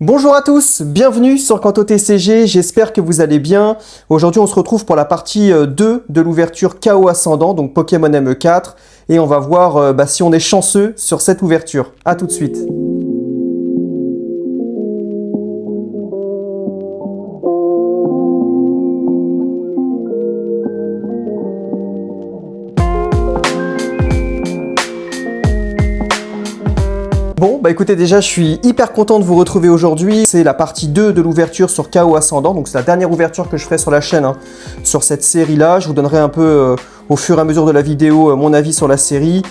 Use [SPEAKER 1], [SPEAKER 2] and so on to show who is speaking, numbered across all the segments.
[SPEAKER 1] Bonjour à tous, bienvenue sur Kanto TCG, j'espère que vous allez bien. Aujourd'hui on se retrouve pour la partie 2 de l'ouverture Chaos Ascendant, donc Pokémon ME4, et on va voir si on est chanceux sur cette ouverture. A tout de suite. Bon, bah écoutez, déjà je suis hyper content de vous retrouver aujourd'hui. C'est la partie 2 de l'ouverture sur Chaos Ascendant, donc c'est la dernière ouverture que je ferai sur la chaîne sur cette série-là. Je vous donnerai un peu au fur et à mesure de la vidéo mon avis sur la série.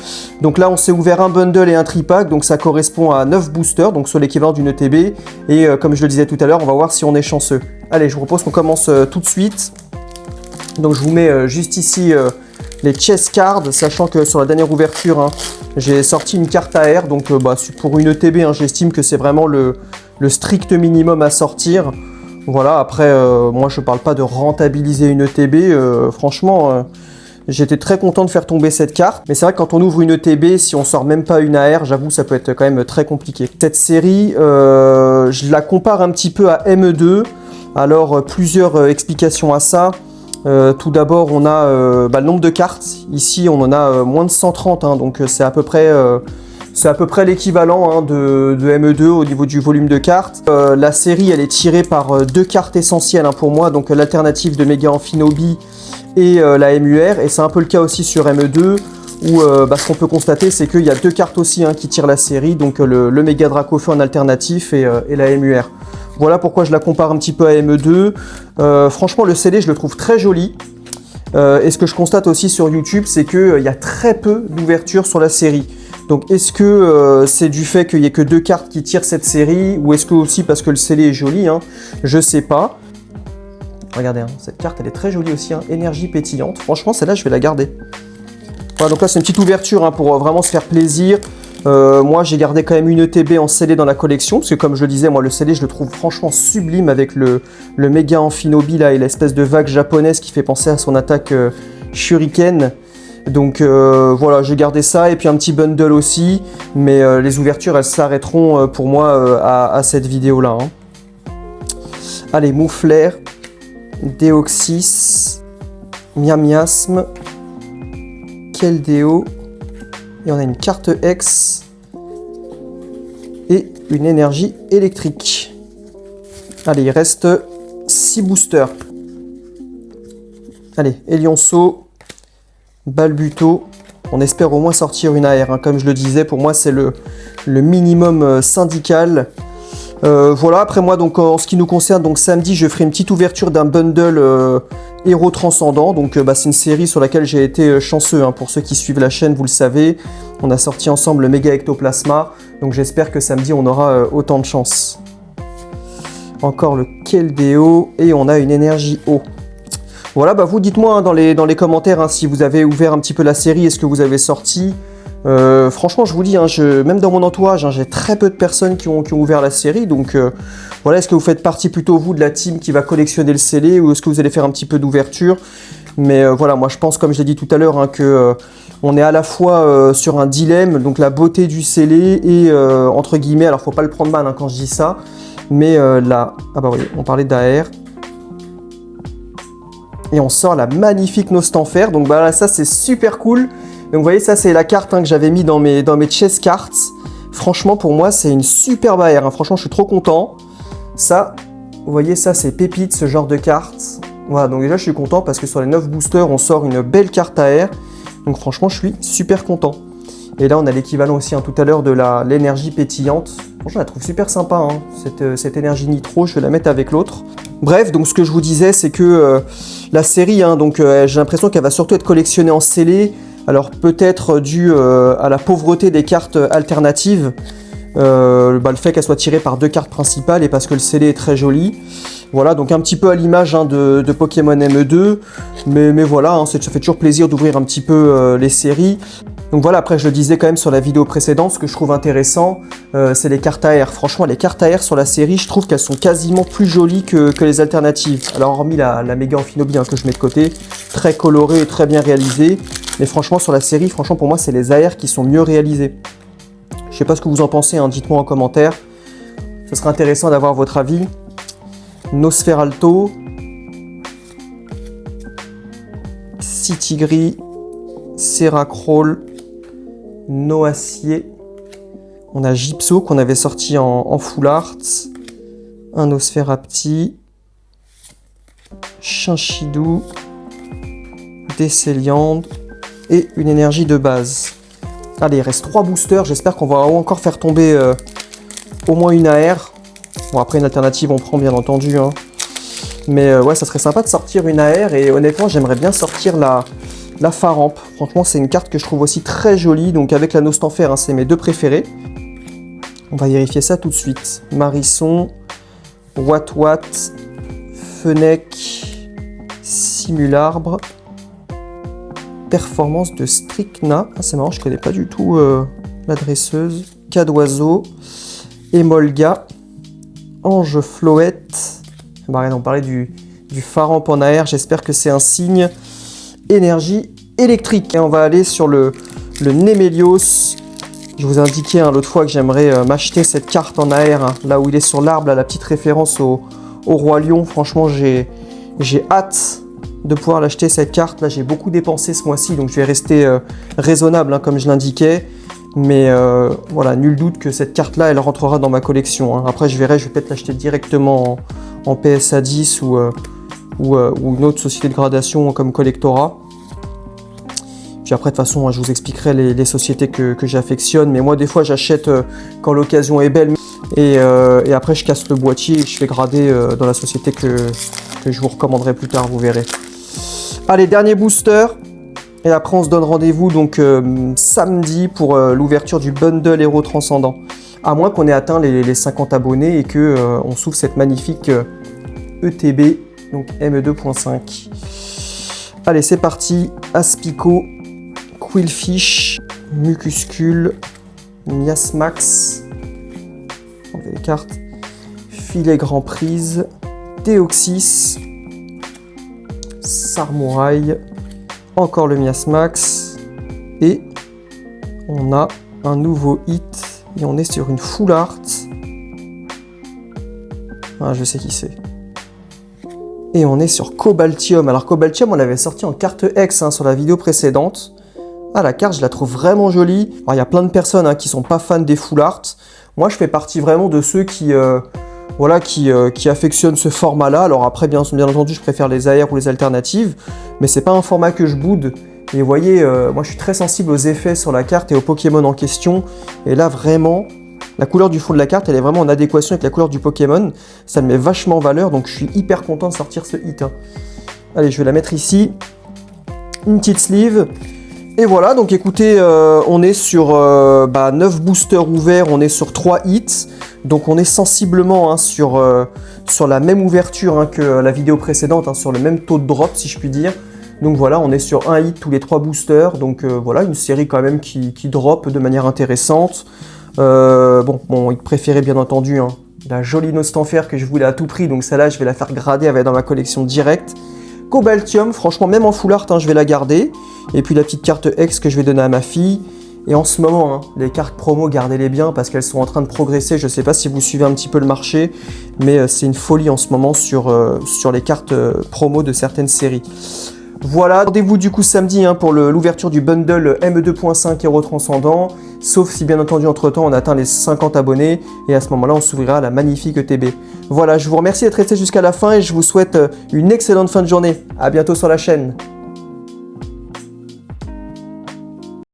[SPEAKER 1] Donc là on s'est ouvert un bundle et un tripack, donc ça correspond à 9 boosters, donc sur l'équivalent d'une ETB. Et comme je le disais tout à l'heure, on va voir si on est chanceux. Allez, je vous propose qu'on commence tout de suite. Donc je vous mets juste ici les chess cards, sachant que sur la dernière ouverture, j'ai sorti une carte AR, donc pour une ETB, j'estime que c'est vraiment le strict minimum à sortir. Voilà, après, moi je parle pas de rentabiliser une ETB, franchement, j'étais très content de faire tomber cette carte. Mais c'est vrai que quand on ouvre une ETB, si on sort même pas une AR, j'avoue, ça peut être quand même très compliqué. Cette série, je la compare un petit peu à ME2, alors plusieurs explications à ça. Tout d'abord, on a le nombre de cartes. Ici, on en a moins de 130, donc c'est à peu près l'équivalent de ME2 au niveau du volume de cartes. La série, elle est tirée par deux cartes essentielles pour moi, donc l'alternative de Mega Amphinobi et la MUR. Et c'est un peu le cas aussi sur ME2, où ce qu'on peut constater, c'est qu'il y a deux cartes aussi qui tirent la série, donc le Mega Dracofeu en alternatif et la MUR. Voilà pourquoi je la compare un petit peu à ME2. Franchement, le CD, je le trouve très joli. Et ce que je constate aussi sur YouTube, c'est qu'il y a très peu d'ouverture sur la série. Donc, est-ce que c'est du fait qu'il n'y ait que deux cartes qui tirent cette série, ou est-ce que aussi parce que le CD est joli, je sais pas. Regardez, cette carte, elle est très jolie aussi, énergie pétillante. Franchement, celle-là, je vais la garder. Voilà, donc là, c'est une petite ouverture pour vraiment se faire plaisir. Moi j'ai gardé quand même une ETB en CD dans la collection, parce que comme je le disais, moi le CD je le trouve franchement sublime avec le Mega Amphinobi là et l'espèce de vague japonaise qui fait penser à son attaque Shuriken. Donc voilà, j'ai gardé ça et puis un petit bundle aussi, mais les ouvertures elles s'arrêteront pour moi à cette vidéo là. Allez, Mouflair, Deoxys, Miamiasme, Keldeo. Et on a une carte X et une énergie électrique. Allez, il reste 6 boosters. Allez, Elionceau, Balbuto. On espère au moins sortir une AR. Comme je le disais, pour moi, c'est le minimum syndical. Voilà, après moi, donc en ce qui nous concerne, donc samedi, je ferai une petite ouverture d'un bundle Héros Transcendant. Donc c'est une série sur laquelle j'ai été chanceux. Pour ceux qui suivent la chaîne, vous le savez. On a sorti ensemble le Méga Ectoplasma. Donc j'espère que samedi, on aura autant de chance. Encore le Keldeo et on a une énergie eau. Voilà, vous dites-moi dans les commentaires si vous avez ouvert un petit peu la série, est-ce que vous avez sorti. Franchement, je vous dis, même dans mon entourage, j'ai très peu de personnes qui ont ouvert la série. Donc voilà, est-ce que vous faites partie plutôt vous de la team qui va collectionner le scellé ou est-ce que vous allez faire un petit peu d'ouverture? Mais voilà, moi je pense, comme je l'ai dit tout à l'heure, que on est à la fois sur un dilemme, donc la beauté du scellé et entre guillemets, alors faut pas le prendre mal quand je dis ça, mais là, oui, on parlait d'AR. Et on sort la magnifique Nostanfer, donc là ça c'est super cool. Donc vous voyez, ça c'est la carte que j'avais mis dans mes chess cards. Franchement, pour moi, c'est une superbe AR. Franchement, je suis trop content. Ça, vous voyez, ça c'est pépite, ce genre de carte. Voilà, donc déjà, je suis content parce que sur les 9 boosters, on sort une belle carte AR. Donc franchement, je suis super content. Et là, on a l'équivalent aussi tout à l'heure de l'énergie pétillante. Franchement, je la trouve super sympa, cette énergie nitro. Je vais la mettre avec l'autre. Bref, donc ce que je vous disais, c'est que la série, j'ai l'impression qu'elle va surtout être collectionnée en scellé. Alors peut-être dû à la pauvreté des cartes alternatives, le fait qu'elle soit tirée par deux cartes principales et parce que le scellé est très joli. Voilà, donc un petit peu à l'image de Pokémon ME2, mais voilà, ça fait toujours plaisir d'ouvrir un petit peu les séries. Donc voilà, après je le disais quand même sur la vidéo précédente, ce que je trouve intéressant, c'est les cartes AR. Franchement, les cartes AR sur la série, je trouve qu'elles sont quasiment plus jolies que les alternatives. Alors hormis la Mega Amphinobi que je mets de côté, très colorée et très bien réalisée. Mais franchement, sur la série, pour moi, c'est les AR qui sont mieux réalisés. Je sais pas ce que vous en pensez, dites-moi en commentaire. Ce serait intéressant d'avoir votre avis. Nosferalto, Citigris, Seracrawl, Noacier. On a Gypso qu'on avait sorti en full art. Un Nosferapti, Chinchidou, Décéliande et une énergie de base. Allez, il reste 3 boosters. J'espère qu'on va encore faire tomber au moins une AR. Bon, après, une alternative, on prend bien entendu. Hein. Mais ouais, ça serait sympa de sortir une AR. Et honnêtement, j'aimerais bien sortir la Faramp. Franchement, c'est une carte que je trouve aussi très jolie. Donc, avec la Nostanfer, hein, c'est mes 2 préférés. On va vérifier ça tout de suite. Marisson, Watt, Fennec, Simularbre, Performance de Stricna. Ah, c'est marrant, je connais pas du tout la dresseuse. Cadoiseau, Emolga, Ange Floette. Bah, rien, on parlait du Faramp en AR. J'espère que c'est un signe énergie électrique. Et on va aller sur le Nemelios. Je vous ai indiqué l'autre fois que j'aimerais m'acheter cette carte en AR, hein, là où il est sur l'arbre, la petite référence au Roi Lion. Franchement, j'ai hâte de pouvoir l'acheter cette carte. Là, j'ai beaucoup dépensé ce mois-ci, donc je vais rester raisonnable, hein, comme je l'indiquais. Mais voilà, nul doute que cette carte-là, elle rentrera dans ma collection. Hein. Après, je verrai, je vais peut-être l'acheter directement en PSA 10 ou une autre société de gradation comme Collectora. Puis après, de toute façon, je vous expliquerai les sociétés que j'affectionne. Mais moi, des fois, j'achète quand l'occasion est belle. Et après, je casse le boîtier et je fais grader dans la société que je vous recommanderai plus tard, vous verrez. Allez, dernier booster. Et après, on se donne rendez-vous donc samedi pour l'ouverture du bundle Héros Transcendant. À moins qu'on ait atteint les 50 abonnés et qu'on s'ouvre cette magnifique ETB, donc ME2.5. Allez, c'est parti. Aspico, Quillfish, Mucuscule, Miasmax, enlever les cartes, Filet Grand Prise, Deoxys, Sarmouraï, encore le Miasmax, et on a un nouveau hit, et on est sur une full art. Ah, je sais qui c'est. Et on est sur Cobaltium. Alors Cobaltium, on l'avait sorti en carte X sur la vidéo précédente. Ah, la carte, je la trouve vraiment jolie. Alors, il y a plein de personnes qui sont pas fans des full art. Moi, je fais partie vraiment de ceux qui affectionnent ce format-là. Alors après, bien entendu, je préfère les AR ou les alternatives. Mais c'est pas un format que je boude. Et vous voyez, moi, je suis très sensible aux effets sur la carte et aux Pokémon en question. Et là, vraiment, la couleur du fond de la carte, elle est vraiment en adéquation avec la couleur du Pokémon. Ça me met vachement en valeur, donc je suis hyper content de sortir ce hit. Hein. Allez, je vais la mettre ici. Une petite sleeve. Et voilà, donc écoutez, on est sur 9 boosters ouverts, on est sur 3 hits. Donc on est sensiblement sur la même ouverture que la vidéo précédente, sur le même taux de drop si je puis dire. Donc voilà, on est sur un hit tous les 3 boosters. Donc voilà, une série quand même qui drop de manière intéressante. Mon hit préféré bien entendu, la jolie Nostanfer que je voulais à tout prix. Donc celle-là, je vais la faire grader, elle va être dans ma collection directe. Cobaltium, franchement, même en full art, je vais la garder. Et puis la petite carte X que je vais donner à ma fille. Et en ce moment, les cartes promo, gardez-les bien parce qu'elles sont en train de progresser. Je ne sais pas si vous suivez un petit peu le marché, mais c'est une folie en ce moment sur les cartes promo de certaines séries. Voilà, rendez-vous du coup samedi pour l'ouverture du bundle ME2.5 Héros Transcendant. Sauf si bien entendu entre-temps on atteint les 50 abonnés et à ce moment-là on s'ouvrira la magnifique ETB. Voilà, je vous remercie d'être resté jusqu'à la fin et je vous souhaite une excellente fin de journée. A bientôt sur la chaîne.